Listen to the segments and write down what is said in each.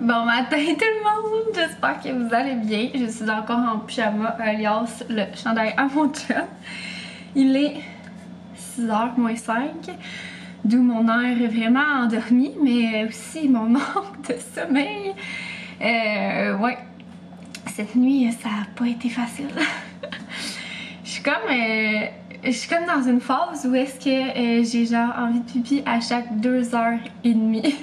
Bon matin tout le monde, j'espère que vous allez bien. Je suis encore en pyjama, alias le chandail à mon chum. Il est 6h moins 5, d'où mon air vraiment endormi, mais aussi mon manque de sommeil. Ouais, cette nuit ça a pas été facile. Je suis comme dans une phase où est-ce que j'ai genre envie de pipi à chaque 2h30.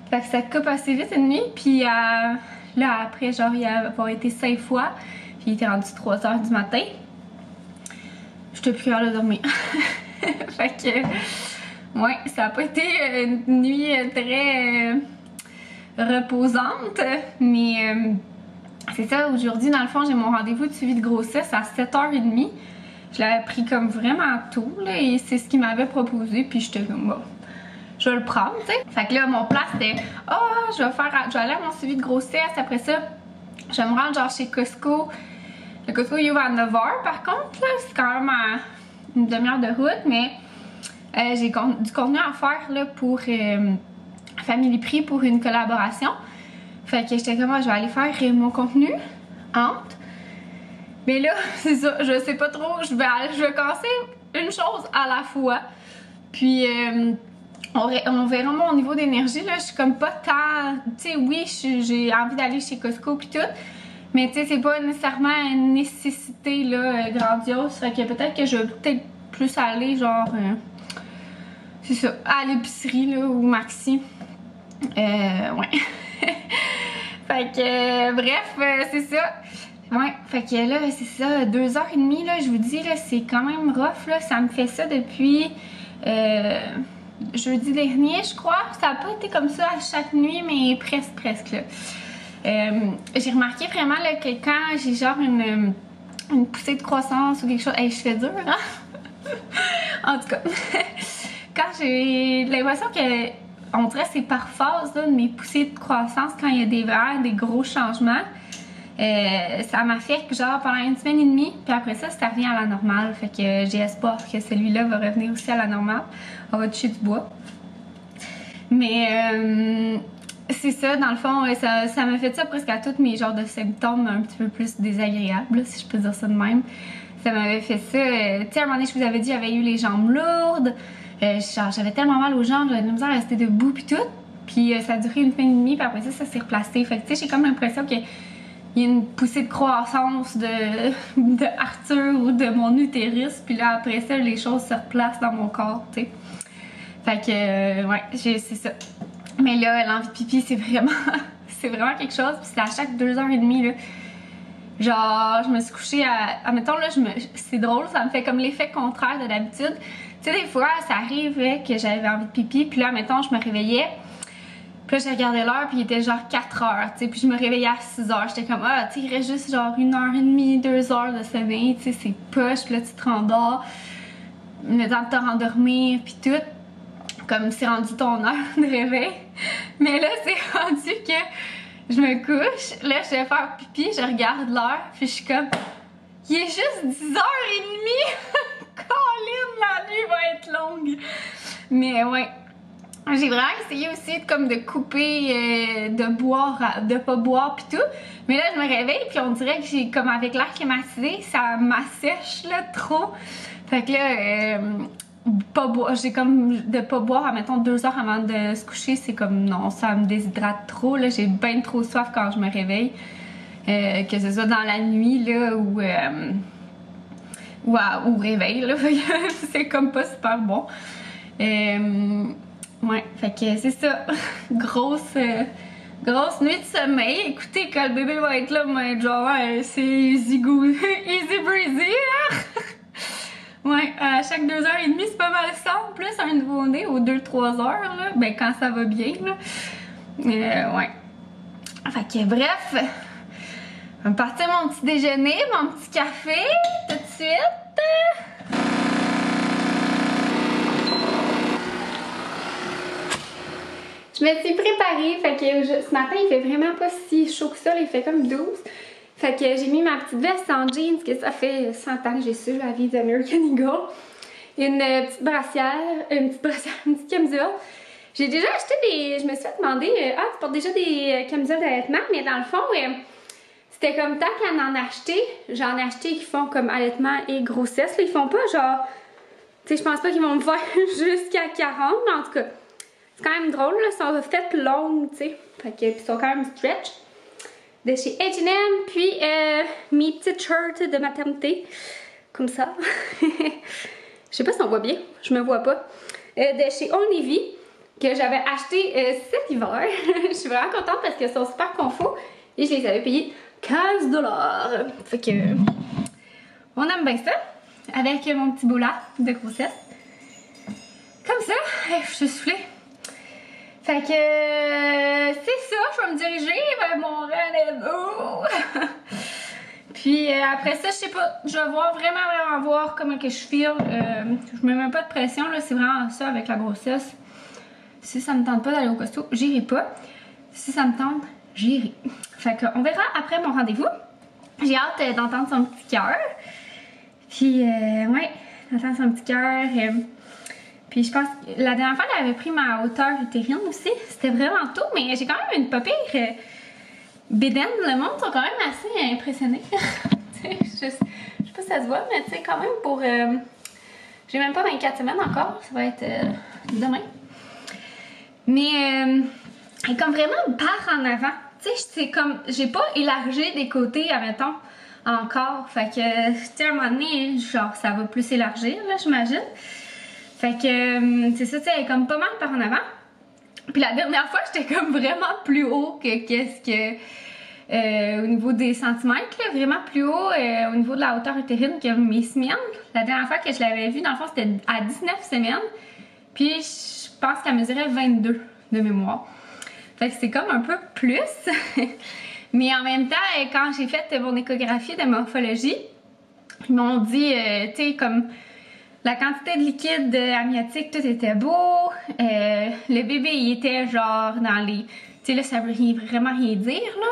Fait que ça coupe assez vite une nuit, puis là après genre il a avoir été 5 fois, puis il était rendu 3h du matin. J'étais plus capable de dormir. Fait que ouais, ça a pas été une nuit très reposante, mais c'est ça, aujourd'hui dans le fond j'ai mon rendez-vous de suivi de grossesse à 7h30. Je l'avais pris comme vraiment tôt là, et c'est ce qu'il m'avait proposé, puis j'étais comme bon, je vais le prendre, tu sais. Fait que là, mon plan c'était, je vais aller à mon suivi de grossesse. Après ça, je vais me rendre genre chez Costco. Le Costco il ouvre à 9h par contre, là, c'est quand même à une demi-heure de route, mais j'ai du contenu à faire là pour Family Prix pour une collaboration. Fait que j'étais comme, je vais aller faire mon contenu entre. Mais là, c'est ça, je sais pas trop, je vais casser une chose à la fois. Puis on verra mon niveau d'énergie là, je suis comme pas tant, tu sais, oui j'ai envie d'aller chez Costco pis tout, mais tu sais c'est pas nécessairement une nécessité là grandiose, fait que peut-être que je vais peut-être plus aller genre, c'est ça, à l'épicerie là ou Maxi, ouais. Fait que bref, c'est ça. Ouais, fait que là, c'est ça, 2h30 là, je vous dis là, c'est quand même rough là, ça me fait ça depuis jeudi dernier, je crois. Ça n'a pas été comme ça à chaque nuit, mais presque là. J'ai remarqué vraiment là, que quand j'ai genre une poussée de croissance ou quelque chose, je fais dur, hein? En tout cas, quand j'ai l'impression que, on dirait que c'est par phase là, de mes poussées de croissance, quand il y a des gros changements, ça m'affecte genre pendant une semaine et demie, puis après ça revient à la normale. Fait que j'ai espoir que celui-là va revenir aussi à la normale. On va toucher du bois. Mais c'est ça, dans le fond, ça m'a fait ça presque à tous mes genres de symptômes un petit peu plus désagréables, si je peux dire ça de même. Ça m'avait fait ça. Tu sais, à un moment donné, je vous avais dit, j'avais eu les jambes lourdes. J'avais tellement mal aux jambes, j'avais de la misère à rester debout, puis tout. Puis ça a duré une semaine et demie, puis après ça s'est replacé. Fait que tu sais, j'ai comme l'impression que il y a une poussée de croissance de Arthur ou de mon utérus, puis là après ça les choses se replacent dans mon corps, tu sais. Fait que ouais, c'est ça. Mais là l'envie de pipi c'est vraiment quelque chose, puis c'est à chaque 2h30 là. Genre je me suis couchée admettons là, c'est drôle, ça me fait comme l'effet contraire de d'habitude. Tu sais des fois ça arrivait que j'avais envie de pipi, puis là admettons je me réveillais. Puis là, j'ai regardé l'heure, puis il était genre 4h, tu sais, puis je me réveillais à 6h. J'étais comme, tu sais, il reste juste genre 1h30, 2h de sommeil, tu sais, c'est poche, puis là, tu te rendors, le temps de te rendormir, puis tout, comme c'est rendu ton heure de réveil. Mais là, c'est rendu que je me couche, là, je vais faire pipi, je regarde l'heure, puis je suis comme, il est juste 10h30! Colin, la nuit va être longue! Mais ouais. J'ai vraiment essayé aussi de couper, de boire, de pas boire pis tout. Mais là, je me réveille puis on dirait que j'ai comme avec l'air climatisé, ça m'assèche là trop. Fait que là, pas boire, j'ai comme de pas boire, admettons 2 heures avant de se coucher, c'est comme non, ça me déshydrate trop. Là, j'ai bien trop soif quand je me réveille. Que ce soit dans la nuit là ou au réveil là. C'est comme pas super bon. Ouais, fait que c'est ça. Grosse nuit de sommeil. Écoutez, quand le bébé va être là, mais genre, c'est easy breezy, hein? Ouais, à chaque 2h30, c'est pas mal ça. En plus, un nouveau-né aux 2-3 heures, là. Ben, quand ça va bien, là. Ouais. Fait que, bref. Je vais me partir mon petit déjeuner, mon petit café, tout de suite. Je me suis préparée, fait que ce matin il fait vraiment pas si chaud que ça, là, il fait comme 12. Fait que j'ai mis ma petite veste en jeans, que ça fait 100 ans que j'ai su la vie d'American Eagle. Une petite brassière, une petite camisole. J'ai déjà acheté des... Je me suis fait demander, ah, tu portes déjà des camisoles d'allaitement, mais dans le fond, c'était comme tant qu'à en acheter, j'en ai acheté qui font comme allaitement et grossesse. Là, ils font pas genre... Tu sais, je pense pas qu'ils vont me faire jusqu'à 40, mais en tout cas, c'est quand même drôle, là. Ils sont faites longues, tu sais. Fait que, ils sont quand même stretch. De chez H&M, puis mes petites shirts de maternité. Comme ça. Je sais pas si on voit bien, je me vois pas. De chez Old Navy, que j'avais acheté cet hiver. Je suis vraiment contente parce qu'elles sont super confort et je les avais payées 15 $. Fait que on aime bien ça. Avec mon petit bout là de grossesse. Comme ça, je suis soufflée. Fait que c'est ça, je vais me diriger vers mon rendez-vous. Puis après ça, je sais pas, je vais vraiment voir comment que je file. Je me mets pas de pression, là, c'est vraiment ça avec la grossesse. Si ça me tente pas d'aller au costaud, j'irai pas. Si ça me tente, j'irai. Fait qu'on verra après mon rendez-vous. J'ai hâte d'entendre son petit cœur. Puis ouais, d'entendre son petit cœur. Puis je pense que la dernière fois, elle avait pris ma hauteur utérine aussi. C'était vraiment tôt, mais j'ai quand même une pas pire bédaine. Le monde sont quand même assez impressionnés. je sais pas si ça se voit, mais tu sais, quand même pour... j'ai même pas 24 semaines encore. Ça va être demain. Mais elle est comme vraiment barre en avant. Tu sais, c'est comme... J'ai pas élargi des côtés, admettons, encore. Fait que, tu sais, à un moment donné, genre, ça va plus élargir, là, j'imagine. Fait que, c'est ça, tu sais, elle est comme pas mal par en avant. Puis la dernière fois, j'étais comme vraiment plus haut que qu'est-ce que... au niveau des centimètres, là, vraiment plus haut au niveau de la hauteur utérine que mes semaines. La dernière fois que je l'avais vue, dans le fond, c'était à 19 semaines. Puis je pense qu'elle mesurait 22 de mémoire. Fait que c'est comme un peu plus. Mais en même temps, quand j'ai fait mon échographie de morphologie, ils m'ont dit, tu sais, comme... La quantité de liquide amniotique, tout était beau. Le bébé, il était genre dans les... Tu sais, là, ça veut vraiment rien dire, là.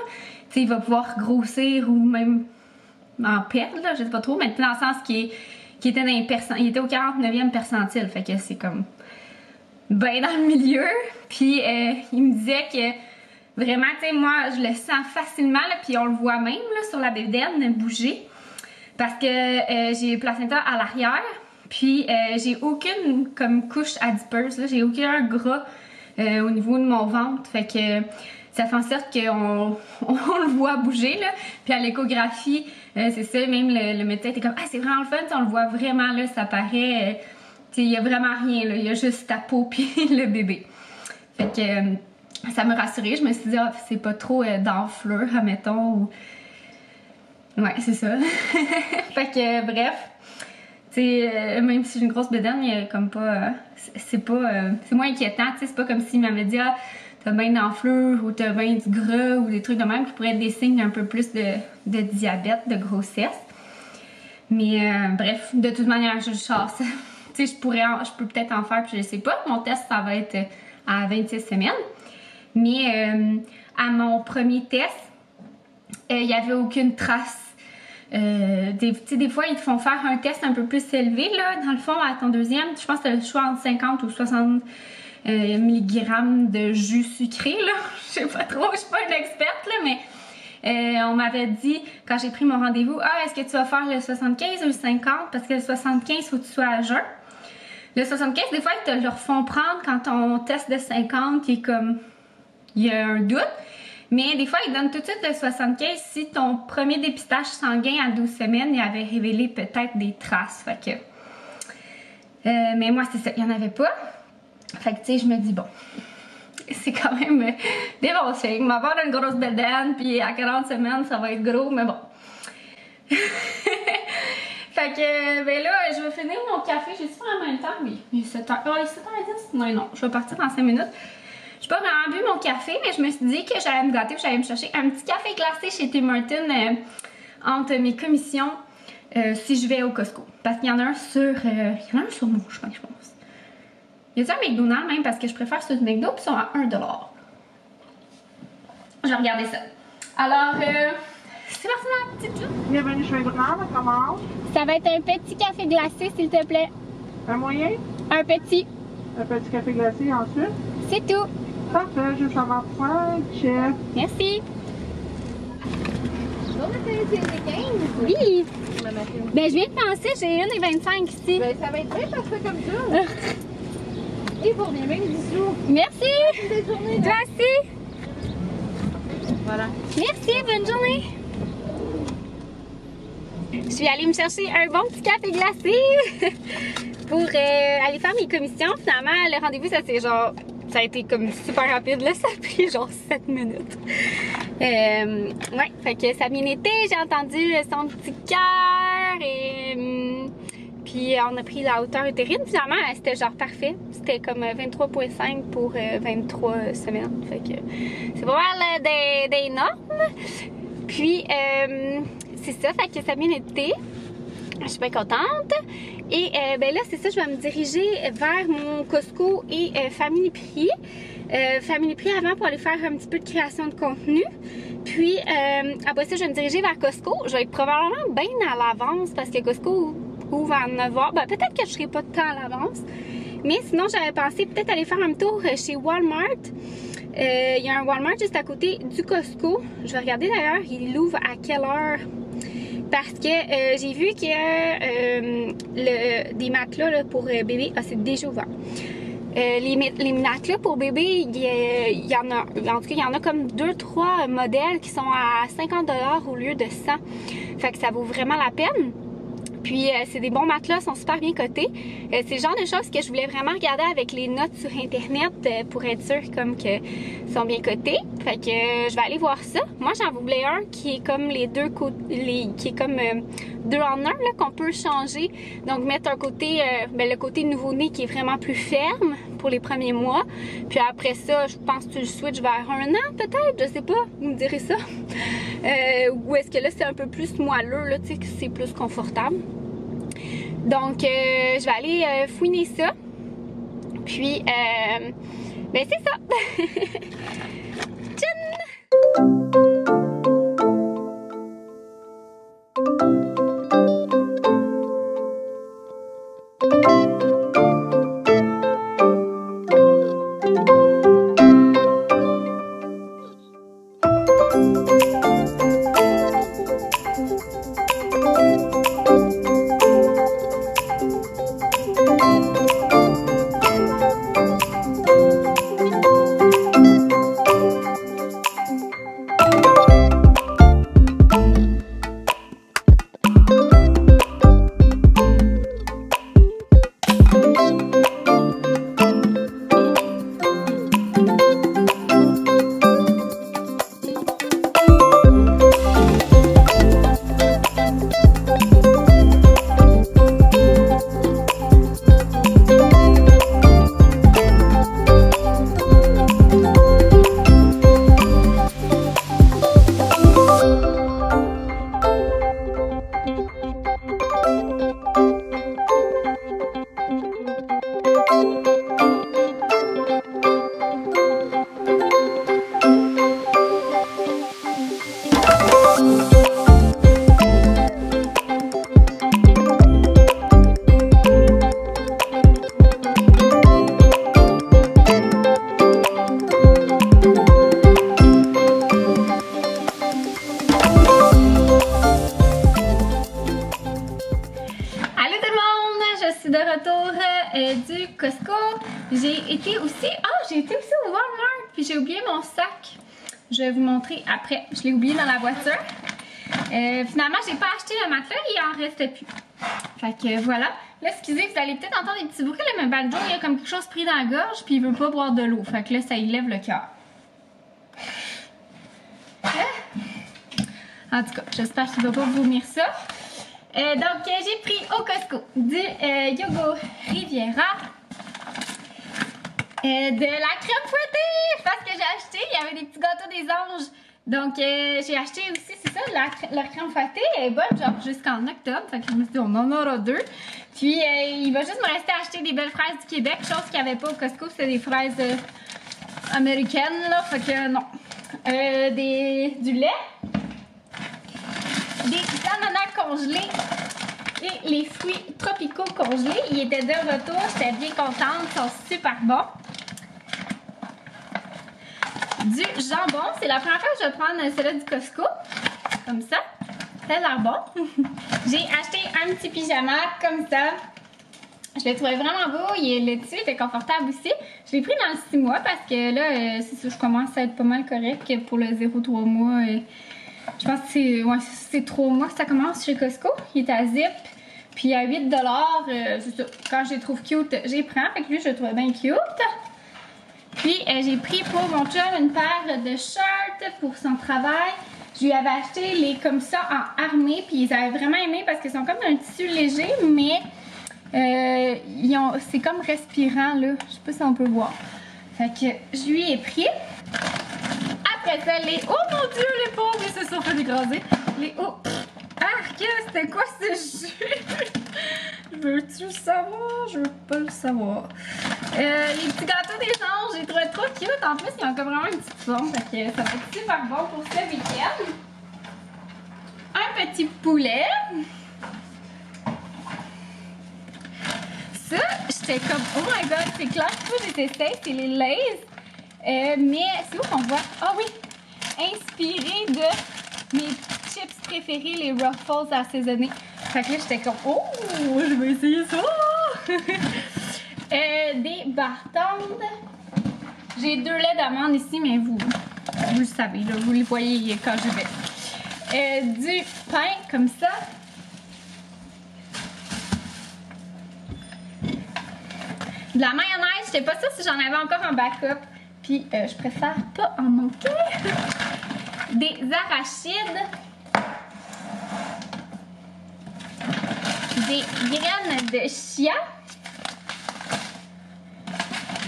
Tu sais, il va pouvoir grossir ou même en perdre, là, je sais pas trop, mais dans le sens qu'il était dans les il était au 49e percentile, fait que c'est comme ben dans le milieu. Puis il me disait que vraiment, tu sais, moi, je le sens facilement, là, puis on le voit même, là, sur la bédaine, bouger. Parce que j'ai le placenta à l'arrière. Puis j'ai aucune comme couche adipeuse, j'ai aucun gras au niveau de mon ventre, fait que ça fait en sorte qu'on le voit bouger là. Puis à l'échographie, c'est ça, même le médecin était comme ah c'est vraiment le fun, on le voit vraiment là, ça paraît, il y a vraiment rien là, il y a juste ta peau puis le bébé. Fait que ça me rassurait, je me suis dit ah c'est pas trop d'enflure, admettons, ou ouais c'est ça. Fait que bref. Même si j'ai une grosse bédaine, il y a comme pas. C'est moins inquiétant, c'est pas comme s'il m'avait dit ah, t'as bien d'enflure ou t'as bien du gras ou des trucs de même qui pourraient être des signes un peu plus de diabète, de grossesse. Mais bref, de toute manière, je chasse. Tu sais, je peux peut-être en faire, puis je sais pas. Mon test, ça va être à 26 semaines. Mais à mon premier test, il n'y avait aucune trace. Des fois, ils te font faire un test un peu plus élevé, là, dans le fond, à ton deuxième. Je pense que tu as le choix entre 50 ou 60 mg de jus sucré, là. Je sais pas trop, je suis pas une experte, là, mais on m'avait dit, quand j'ai pris mon rendez-vous, ah, est-ce que tu vas faire le 75 ou le 50? Parce que le 75, il faut que tu sois à jeun. Le 75, des fois, ils te le refont prendre quand on teste de 50, qui est comme, il y a un doute. Mais des fois, ils donnent tout de suite le 75 si ton premier dépistage sanguin à 12 semaines, il avait révélé peut-être des traces. Fait que... mais moi, c'est ça, il n'y en avait pas. Fait que, tu sais, je me dis, bon, c'est quand même des bons signes. Ma part d'une grosse bédaine, puis à 40 semaines, ça va être gros, mais bon. Fait que, ben là, je vais finir mon café. J'ai fait en même temps, oui. Il est 7h. Oh, il est 7h10? Non, je vais partir dans 5 minutes. J'ai pas vraiment bu mon café, mais je me suis dit que j'allais me gâter et j'allais me chercher un petit café glacé chez Tim Hortons entre mes commissions si je vais au Costco. Parce qu'il y en a un sur mon chemin, je pense. Il y a un McDonald's même parce que je préfère ceux de McDo puis ils sont à 1 $. Je vais regarder ça. Alors, c'est parti ma petite là. Bienvenue chez Grande, on commence. Ça va être un petit café glacé s'il te plaît. Un moyen? Un petit. Un petit café glacé ensuite. C'est tout. Parfait, juste avant point, chef. Merci. Oui. Ben, je viens de penser, j'ai 1,25 ici. Ben, ça va être bien parfait comme ça. Et pour les mêmes bisous. Merci. Bonne journée. Toi aussi. Voilà. Merci, bonne journée. Je suis allée me chercher un bon petit café glacé pour aller faire mes commissions. Finalement, le rendez-vous, ça a été comme super rapide, là. Ça a pris genre 7 minutes. Ouais, fait que ça a bien été. J'ai entendu son petit cœur et puis on a pris la hauteur utérine. Finalement, c'était genre parfait. C'était comme 23,5 pour 23 semaines. Fait que c'est pas mal des normes. Puis c'est ça, fait que ça a bien été. Je suis bien contente. Et ben là, c'est ça, je vais me diriger vers mon Costco et Family Prix. Family Prix avant pour aller faire un petit peu de création de contenu. Puis après ça, je vais me diriger vers Costco. Je vais être probablement bien à l'avance parce que Costco ouvre à 9h. Ben, peut-être que je serai pas de temps à l'avance. Mais sinon, j'avais pensé peut-être aller faire un tour chez Walmart. Il y a un Walmart juste à côté du Costco. Je vais regarder d'ailleurs, il ouvre à quelle heure. Parce que j'ai vu qu'il y a des matelas là, pour bébé. Ah, c'est déjà ouvert. Les matelas pour bébé, il y en a. En tout cas, il y en a comme 2-3 modèles qui sont à 50$ au lieu de 100$. Fait que ça vaut vraiment la peine. Puis c'est des bons matelas, sont super bien cotés. C'est le genre de choses que je voulais vraiment regarder avec les notes sur internet pour être sûre comme que sont bien cotés. Fait que je vais aller voir ça. Moi j'en voulais un qui est comme les deux côtés, qui est comme 2 en 1 là, qu'on peut changer. Donc mettre un côté, le côté nouveau-né qui est vraiment plus ferme pour les premiers mois. Puis après ça, je pense que tu le switches vers 1 an peut-être, je sais pas, vous me direz ça. Ou est-ce que là c'est un peu plus moelleux, là, tu sais, que c'est plus confortable. Donc je vais aller fouiner ça. Puis ben c'est ça. Tchin! Du Costco. J'ai été aussi au Walmart, puis j'ai oublié mon sac. Je vais vous montrer après. Je l'ai oublié dans la voiture. Finalement, j'ai pas acheté le matelas, il en restait plus. Fait que voilà. Là, excusez, vous allez peut-être entendre des petits bruits, là, mais Baldo, il a comme quelque chose pris dans la gorge, puis il veut pas boire de l'eau. Fait que là, ça y lève le cœur. En tout cas, j'espère qu'il va pas vomir ça. Donc, j'ai pris au Costco du Yogo Riviera, de la crème fouettée, parce que j'ai acheté, il y avait des petits gâteaux des anges. Donc, j'ai acheté aussi, c'est ça, leur crème fouettée, elle est bonne, genre jusqu'en octobre. Fait que je me suis dit, on en aura 2. Puis, il va juste me rester à acheter des belles fraises du Québec, chose qu'il n'y avait pas au Costco, c'était des fraises américaines, là. Fait que non. Du lait. Des ananas congelés et les fruits tropicaux congelés. Ils étaient de retour, j'étais bien contente, ils sont super bons. du jambon. C'est la première fois que je vais prendre celui-là du Costco. Comme ça. Ça a l'air bon. J'ai acheté un petit pyjama comme ça. Je le trouvais vraiment beau. Il est dessus, il était confortable aussi. Je l'ai pris dans le 6 mois parce que là, c'est ça, je commence à être pas mal correct pour le 0-3 mois. Je pense que c'est 3 mois que ça commence chez Costco. Il est à zip. Puis à 8 $, c'est ça. Quand je les trouve cute, j'y prends. Fait que lui, je le trouvais bien cute. Puis j'ai pris pour mon chum une paire de shorts pour son travail. Je lui avais acheté les comme ça en armée. Puis ils avaient vraiment aimé parce qu'ils sont comme un tissu léger, mais c'est comme respirant là. Je sais pas si on peut voir. Fait que je lui ai pris. Après ça, oh mon dieu, les pauvres, ils se sont fait écraser. C'était quoi ce jus? Veux-tu le savoir? Je veux pas le savoir. Les petits gâteaux des anges, j'ai trouvé trop cute. En plus, ils ont comme vraiment une petite forme. Fait que ça va être super bon pour ce week-end. Un petit poulet. Ça, j'étais comme, oh my god, c'est clair que je détestais, c'est les Lay's. Mais c'est où qu'on voit? Ah oui! Inspiré de mes chips préférés, les Ruffles assaisonnés. Fait que là, j'étais comme, oh, je vais essayer ça! Des Bartendes. J'ai 2 laits d'amande ici, mais vous le savez, là, vous les voyez quand je vais. Du pain comme ça. De la mayonnaise, je sais pas sûre si j'en avais encore en backup. Puis je préfère pas en manquer. Des arachides. Des graines de chia.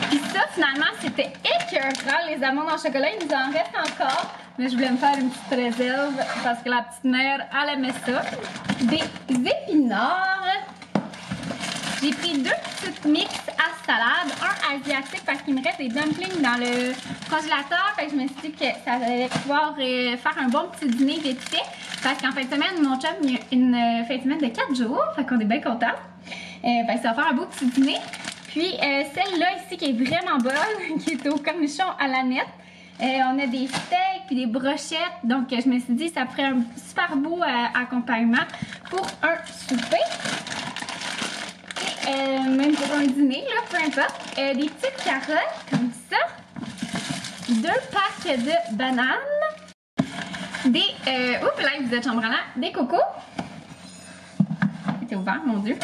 Puis ça, finalement, c'était écœurant. Les amandes en chocolat, il nous en reste encore. Mais je voulais me faire une petite réserve parce que la petite mère, elle aimait ça. Des épinards. J'ai pris 2 petites mix à salade, un asiatique parce qu'il me reste des dumplings dans le congélateur. Fait que je me suis dit que ça allait pouvoir faire un bon petit dîner vite fait. Parce qu'en fin de semaine, mon chum, il y a une fin de semaine de 4 jours. Fait qu'on est bien contents. Fait que ça va faire un beau petit dîner. Puis celle-là ici qui est vraiment bonne, qui est au cornichon à la nette. On a des steaks puis des brochettes. Donc je me suis dit ça ferait un super beau accompagnement pour un souper. Même pour un dîner, là, peu importe. Des petites carottes, comme ça. 2 packs de bananes. Des... oups, là, vous êtes chambranlant. Des cocos. C'était ouvert, mon Dieu.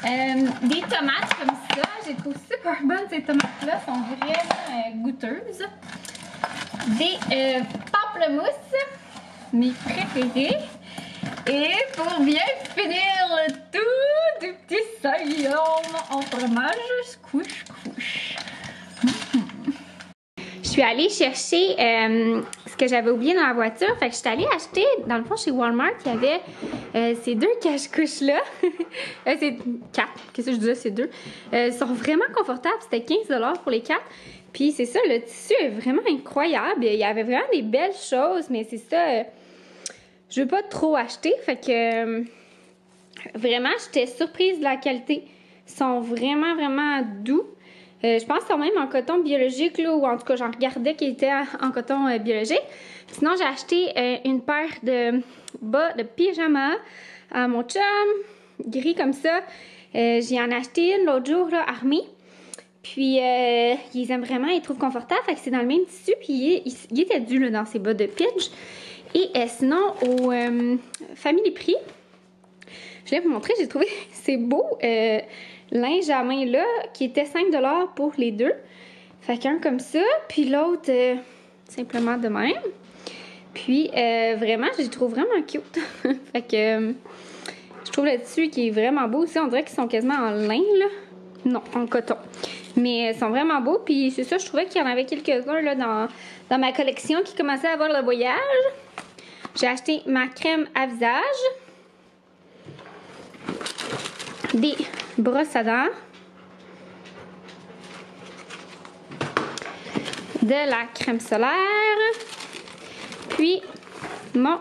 Des tomates, comme ça. J'ai trouvé super bonnes, ces tomates-là. Elles sont vraiment goûteuses. Des pamplemousses. Mes préférés. Et pour bien finir le tout, des petits saillons en fromage, squish, squish. Je suis allée chercher ce que j'avais oublié dans la voiture. Fait que je suis allée acheter, dans le fond, chez Walmart, il y avait ces 2 cache-couches-là. C'est 4. Qu'est-ce que je disais, c'est 2. Ils sont vraiment confortables. C'était 15 $ pour les 4. Puis c'est ça, le tissu est vraiment incroyable. Il y avait vraiment des belles choses, mais c'est ça... je veux pas trop acheter, fait que vraiment, j'étais surprise de la qualité. Ils sont vraiment, vraiment doux. Je pense qu'ils sont même en coton biologique, là, ou en tout cas, j'en regardais qui étaient en coton biologique. Sinon, j'ai acheté une paire de bas de pyjama à mon chum, gris comme ça. J'ai en acheté une l'autre jour, là, armée. Puis, ils aiment vraiment, ils trouvent confortable. Fait que c'est dans le même tissu, puis il était dû là, dans ces bas de pitch. Et sinon, au Family Prix, je vais vous montrer, j'ai trouvé ces beaux linge à main là, qui était 5 $ pour les 2. Fait qu'un comme ça, puis l'autre simplement de même. Puis vraiment, je les trouve vraiment cute. Fait que je trouve le tissu qui est vraiment beau aussi. On dirait qu'ils sont quasiment en lin là. Non, en coton. Mais ils sont vraiment beaux. Puis c'est ça, je trouvais qu'il y en avait quelques-uns là dans ma collection qui commençaient à avoir le voyage. J'ai acheté ma crème à visage. Des brosses à dents. De la crème solaire. Puis mon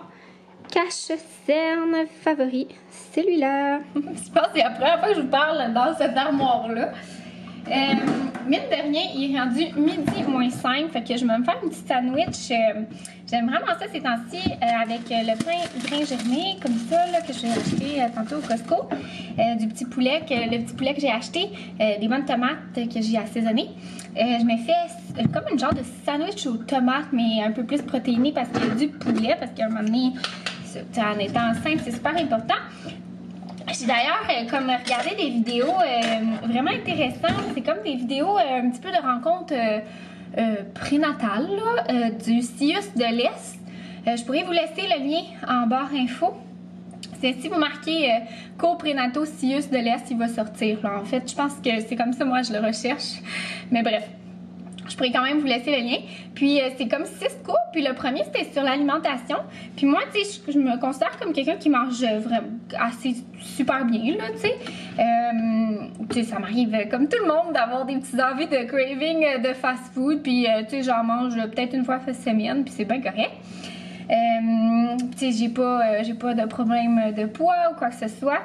cache-cerne favori, celui-là. Je pense que c'est la première fois que je vous parle dans cette armoire-là. Mine de rien, il est rendu midi moins 5, fait que je vais me faire une petite sandwich. J'aime vraiment ça ces temps-ci avec le pain grain germé comme ça là, que j'ai acheté tantôt au Costco. Le petit poulet que j'ai acheté, des bonnes tomates que j'ai assaisonnées. Je me fais comme une genre de sandwich aux tomates, mais un peu plus protéiné parce qu'il y a du poulet, parce qu'à un moment donné, en étant enceinte, c'est super important. J'ai d'ailleurs comme regardé des vidéos vraiment intéressantes. C'est comme des vidéos un petit peu de rencontres prénatales du CIUS de l'Est. Je pourrais vous laisser le lien en barre info. Si vous marquez cours prénataux CIUS de l'Est, il va sortir. Là. En fait, je pense que c'est comme ça, moi, je le recherche. Mais bref. Je pourrais quand même vous laisser le lien. Puis c'est comme 6 cours. Puis le premier, c'était sur l'alimentation. Puis moi, tu sais, je me considère comme quelqu'un qui mange vraiment assez super bien, là, tu sais. Tu sais, ça m'arrive comme tout le monde d'avoir des petites envies de craving de fast food. Puis, tu sais, j'en mange peut-être une fois par semaine. Puis c'est bien correct. Tu sais, j'ai pas de problème de poids ou quoi que ce soit.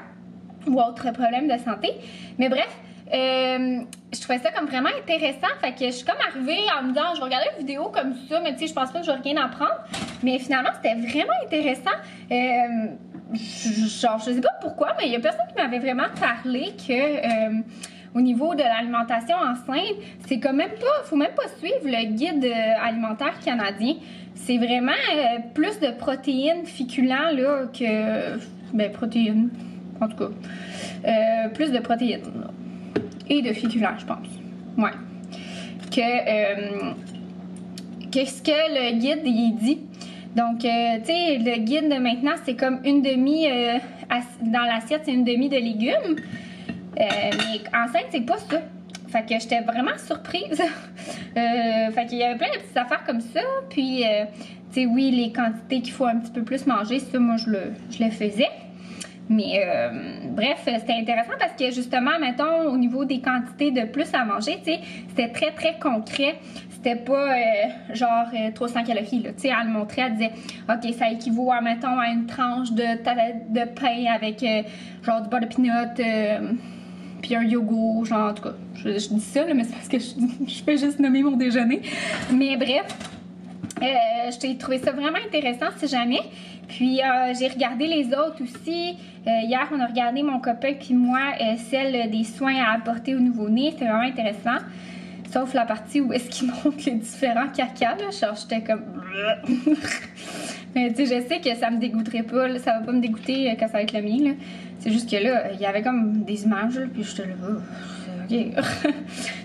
Ou autre problème de santé. Mais bref. Je trouvais ça comme vraiment intéressant, fait que je suis comme arrivée en me disant je vais regarder une vidéo comme ça, mais tu sais je pense pas que je vais rien apprendre, mais finalement c'était vraiment intéressant. Genre je sais pas pourquoi, mais il y a personne qui m'avait vraiment parlé que au niveau de l'alimentation enceinte, c'est quand même pas, faut même pas suivre le guide alimentaire canadien. C'est vraiment plus de protéines féculents là que protéines en tout cas plus de protéines là. Et de féculents, je pense. Ouais. Qu'est-ce que le guide il dit? Donc, tu sais, le guide de maintenant, c'est comme une demi dans l'assiette, c'est une demi de légumes. Mais enceinte, c'est pas ça. Fait que j'étais vraiment surprise. Fait qu'il y avait plein de petites affaires comme ça. Puis, tu sais, oui, les quantités qu'il faut un petit peu plus manger, ça, moi, je le faisais. Mais bref, c'était intéressant parce que justement, mettons, au niveau des quantités de plus à manger, tu sais, c'était très, très concret. C'était pas genre 300 calories, là. Tu sais, elle le montrait, elle disait, OK, ça équivaut à, mettons, à une tranche de pain avec genre du beurre de pinot, puis un yogourt, genre, en tout cas, je dis ça, là, mais c'est parce que je fais juste nommer mon déjeuner. Mais bref, j'ai trouvé ça vraiment intéressant si jamais. Puis j'ai regardé les autres aussi. Hier, on a regardé mon copain puis moi celle des soins à apporter au nouveau-né. C'était vraiment intéressant. Sauf la partie où est-ce qu'ils montrent les différents cacas. Là. Genre, j'étais comme... Mais tu sais, je sais que ça me dégoûterait pas. Là, ça va pas me dégoûter quand ça va être le mien. C'est juste que là, il y avait comme des images. Là, puis j'étais là... OK. Tu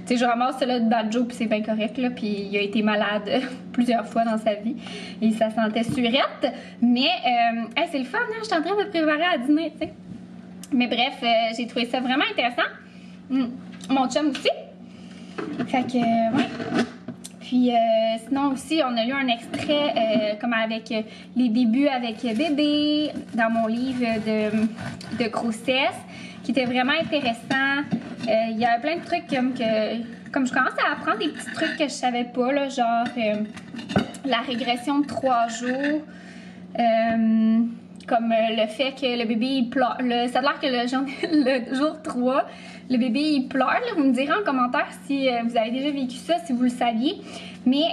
sais, je ramasse celui de Badjo, puis c'est bien correct, là. Puis il a été malade plusieurs fois dans sa vie. Et ça sentait surette. Mais, c'est le fun, hein? Je suis en train de me préparer à dîner, tu sais. Mais bref, j'ai trouvé ça vraiment intéressant. Mon chum aussi. Fait que, ouais. Puis, sinon aussi, on a lu un extrait comme avec les débuts avec bébé dans mon livre de grossesse qui était vraiment intéressant. Il y avait plein de trucs comme je commence à apprendre des petits trucs que je savais pas, là, genre la régression de 3 jours, comme le fait que le bébé il pleure. Ça a l'air que le jour 3, le bébé il pleure. Là, vous me direz en commentaire si vous avez déjà vécu ça, si vous le saviez. Mais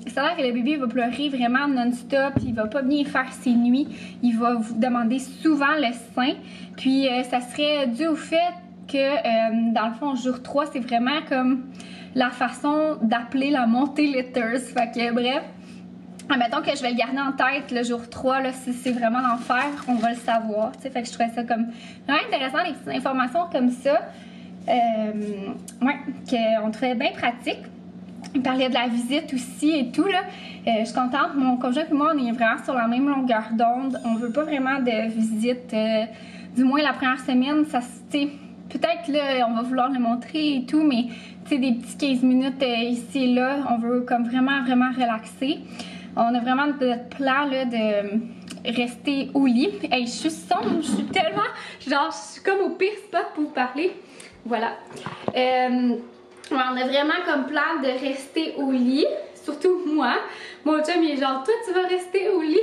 ça a l'air que le bébé va pleurer vraiment non-stop, il va pas bien faire ses nuits, il va vous demander souvent le sein. Puis ça serait dû au fait que dans le fond, jour 3, c'est vraiment comme la façon d'appeler la montée litters. Fait que bref, mettons que je vais le garder en tête le jour 3, là, si c'est vraiment l'enfer, on va le savoir. T'sais. Fait que je trouvais ça comme vraiment intéressant, les petites informations comme ça. Ouais, qu'on trouvait bien pratique. Il parlait de la visite aussi et tout, là. Je suis contente. Mon conjoint et moi, on est vraiment sur la même longueur d'onde. On veut pas vraiment de visite. Du moins, la première semaine, ça, peut-être, là, on va vouloir le montrer et tout, mais, tu sais, des petits 15 minutes ici et là, on veut comme vraiment, vraiment relaxer. On a vraiment notre plan, là, de rester au lit. Hey, je suis sombre, je suis tellement, genre, je suis comme au pire spot pour vous parler. Voilà. On a vraiment comme plan de rester au lit, surtout moi. Mon chum, il est genre, toi, tu vas rester au lit.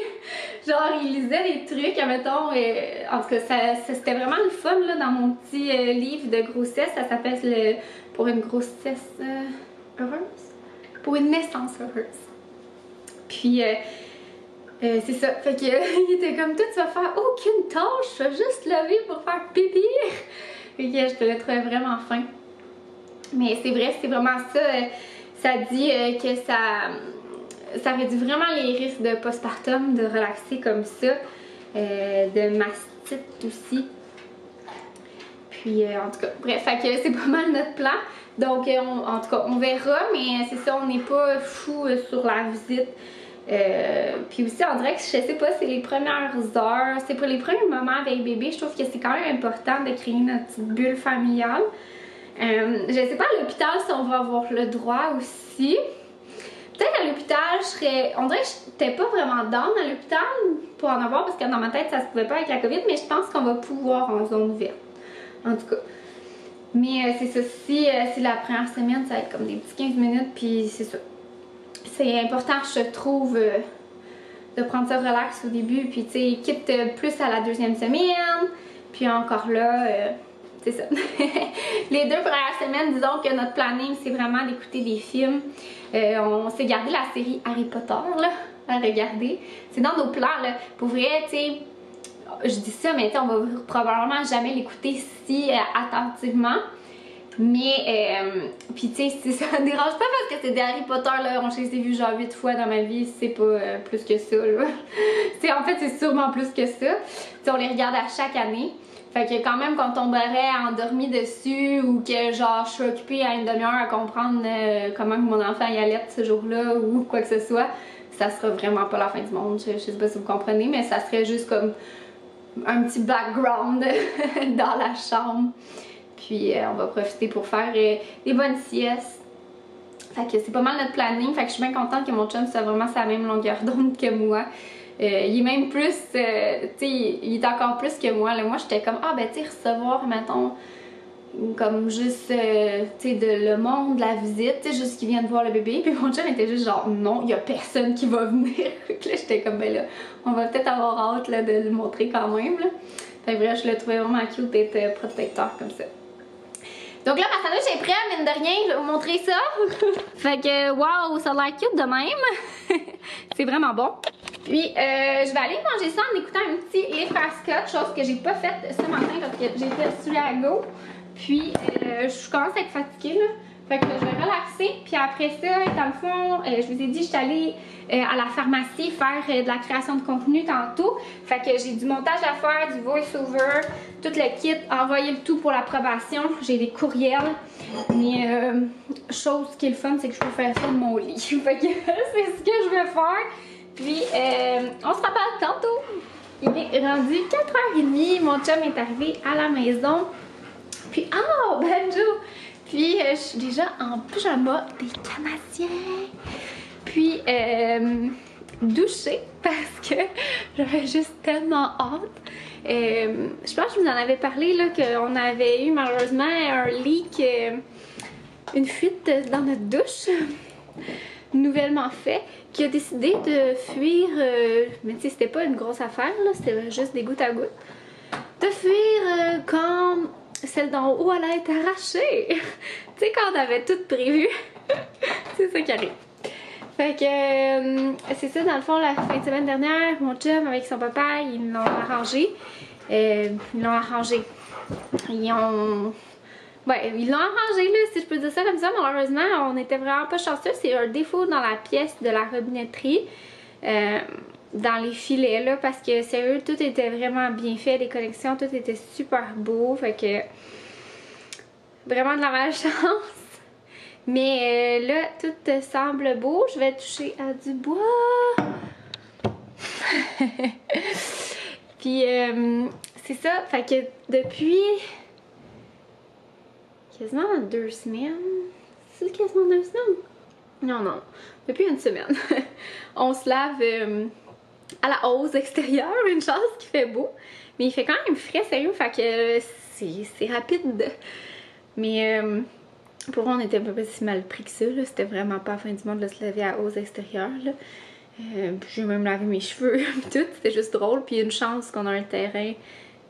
Genre, il lisait des trucs, admettons, en tout cas, c'était vraiment le fun, là, dans mon petit livre de grossesse. Ça s'appelle pour une grossesse heureuse, pour une naissance heureuse. Puis c'est ça, fait que il était comme toi, tu vas faire aucune tâche, tu vas juste lever pour faire pipi. Fait que je te le trouvais vraiment fin. Mais c'est vrai, c'est vraiment ça. Ça dit que ça réduit vraiment les risques de postpartum, de relaxer comme ça, de mastite aussi. Puis en tout cas, bref, fait que c'est pas mal notre plan. Donc en tout cas, on verra, mais c'est ça, on n'est pas fou sur la visite. Puis aussi, on dirait que je sais pas, c'est les premières heures, c'est pour les premiers moments avec bébé, je trouve que c'est quand même important de créer notre petite bulle familiale. Je sais pas à l'hôpital si on va avoir le droit aussi. Peut-être à l'hôpital, on dirait que j'étais pas vraiment down à l'hôpital pour en avoir parce que dans ma tête ça se pouvait pas avec la COVID, mais je pense qu'on va pouvoir en zone verte. En tout cas. Mais c'est ça, si la première semaine, ça va être comme des petits 15 minutes, puis c'est ça. C'est important, je trouve, de prendre ça relax au début, puis tu sais, quitte plus à la deuxième semaine, puis encore là, c'est ça. Les 2 premières semaines, disons que notre planning, c'est vraiment d'écouter des films. On s'est gardé la série Harry Potter, là, à regarder. C'est dans nos plans, là. Pour vrai, tu sais, je dis ça, mais on va probablement jamais l'écouter si attentivement. Mais, puis tu sais, ça me dérange pas parce que c'est des Harry Potter, là, je les ai vus genre 8 fois dans ma vie, c'est pas plus que ça, là. En fait, c'est sûrement plus que ça. T'sais, on les regarde à chaque année. Fait que quand même, quand on tomberait endormi dessus ou que genre je suis occupée à une demi-heure à comprendre comment mon enfant y allait ce jour-là ou quoi que ce soit, ça sera vraiment pas la fin du monde. Je sais pas si vous comprenez, mais ça serait juste comme un petit background dans la chambre. Puis on va profiter pour faire des bonnes siestes. Fait que c'est pas mal notre planning. Fait que je suis bien contente que mon chum soit vraiment sur la même longueur d'onde que moi. Il est même plus, tu sais, il est encore plus que moi. Là, moi, j'étais comme, ah ben tu sais, recevoir, mettons, comme juste, tu sais, le monde, la visite, tu sais, juste qu'ils viennent voir le bébé. Puis mon chum était juste genre, non, il y a personne qui va venir. Là, j'étais comme, ben là, on va peut-être avoir hâte là, de le montrer quand même. Là. Fait que bref, je le trouvais vraiment cute d'être protecteur comme ça. Donc là, ma sandwich est prête, mine de rien, je vais vous montrer ça. Fait que, waouh, ça a l'air cute de même. C'est vraiment bon. Puis, je vais aller manger ça en écoutant un petit livre à Scott, chose que j'ai pas faite ce matin parce que j'étais sur la go. Puis, je commence à être fatiguée, là. Fait que je vais relaxer. Puis après ça, dans le fond, je vous ai dit, je suis allée à la pharmacie faire de la création de contenu tantôt. Fait que j'ai du montage à faire, du voice-over, tout le kit, envoyer le tout pour l'approbation. J'ai des courriels. Mais chose qui est le fun, c'est que je peux faire ça de mon lit. Fait que c'est ce que je vais faire. Puis on se reparle tantôt. Il est rendu 4h30. Mon chum est arrivé à la maison. Puis, oh, Banjo! Puis, je suis déjà en pyjama des Canadiens. Puis, douchée parce que j'avais juste tellement hâte. Je pense que je vous en avais parlé, là, qu'on avait eu malheureusement un leak, une fuite dans notre douche, nouvellement fait, qui a décidé de fuir, mais tu sais, c'était pas une grosse affaire, là, c'était juste des gouttes à gouttes, de fuir quand celle d'en haut allait être arrachée. Tu sais, quand on avait tout prévu. C'est ça qui arrive. Fait que c'est ça, dans le fond, la fin de semaine dernière, mon chum avec son papa, ils l'ont arrangé. Ils l'ont arrangé. Ils l'ont arrangé, là, si je peux dire ça comme ça. Malheureusement, on était vraiment pas chanceux. C'est un défaut dans la pièce de la robinetterie. Dans les filets, là, parce que sérieux, tout était vraiment bien fait, les connexions, tout était super beau, fait que vraiment de la malchance. Mais là, tout semble beau, je vais toucher à du bois. Puis c'est ça, fait que depuis quasiment 2 semaines, c'est quasiment 2 semaines? Non, depuis une semaine, on se lave à la hausse extérieure, une chance qu'il fait beau, mais il fait quand même frais, sérieux, fait que c'est rapide. Mais pour moi, on était un peu si mal pris que ça, c'était vraiment pas la fin du monde de se laver à hausse extérieure. J'ai même lavé mes cheveux, tout, c'était juste drôle, puis une chance qu'on a un terrain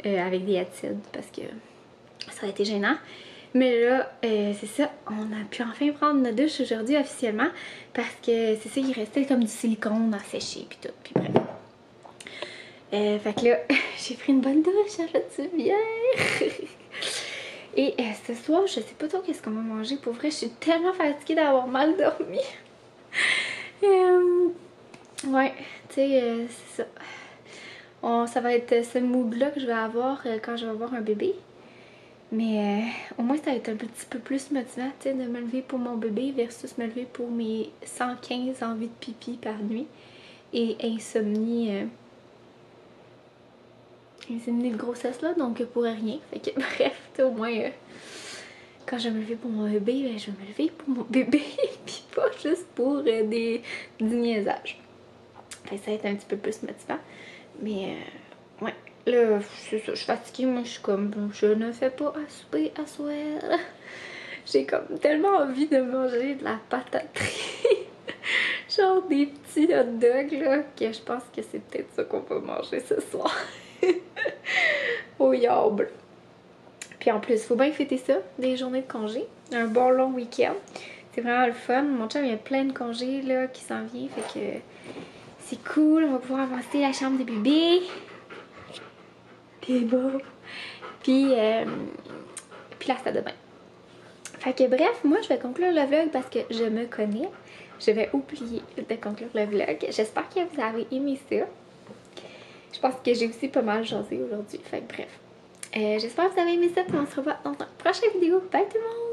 avec des hatides, parce que ça aurait été gênant. Mais là, c'est ça, on a pu enfin prendre notre douche aujourd'hui officiellement parce que c'est ça, il restait comme du silicone à sécher puis tout, puis bref. Fait que là, j'ai pris une bonne douche, ça fait du bien. Et ce soir, je sais pas trop qu'est-ce qu'on va manger. Pour vrai, je suis tellement fatiguée d'avoir mal dormi. Ouais, tu sais, c'est ça. Ça va être ce mood-là que je vais avoir quand je vais avoir un bébé. Mais au moins, ça va être un petit peu plus motivant, tu sais, de me lever pour mon bébé versus me lever pour mes 115 envies de pipi par nuit et insomnie de grossesse, là, donc pour rien. Fait que bref, au moins, quand je vais me lever pour mon bébé, ben, je vais me lever pour mon bébé, puis pas juste pour du niaisage. Fait que ça va être un petit peu plus motivant. Mais ouais. Là, c'est ça, je suis fatiguée, moi je suis comme, je ne fais pas à souper à soir. J'ai comme tellement envie de manger de la pataterie. Genre des petits hot dogs là, que je pense que c'est peut-être ça qu'on va manger ce soir. Au yable. Puis en plus, faut bien fêter ça, des journées de congé. Un bon long week-end. C'est vraiment le fun. Mon chum, il y a plein de congés là qui s'en viennent, fait que c'est cool. On va pouvoir avancer la chambre des bébés. Puis bon. Puis la salle de bain. Fait que bref, moi je vais conclure le vlog parce que je me connais. Je vais oublier de conclure le vlog. J'espère que vous avez aimé ça. Je pense que j'ai aussi pas mal jasé aujourd'hui. Fait que bref. J'espère que vous avez aimé ça. Puis on se revoit dans une prochaine vidéo. Bye tout le monde!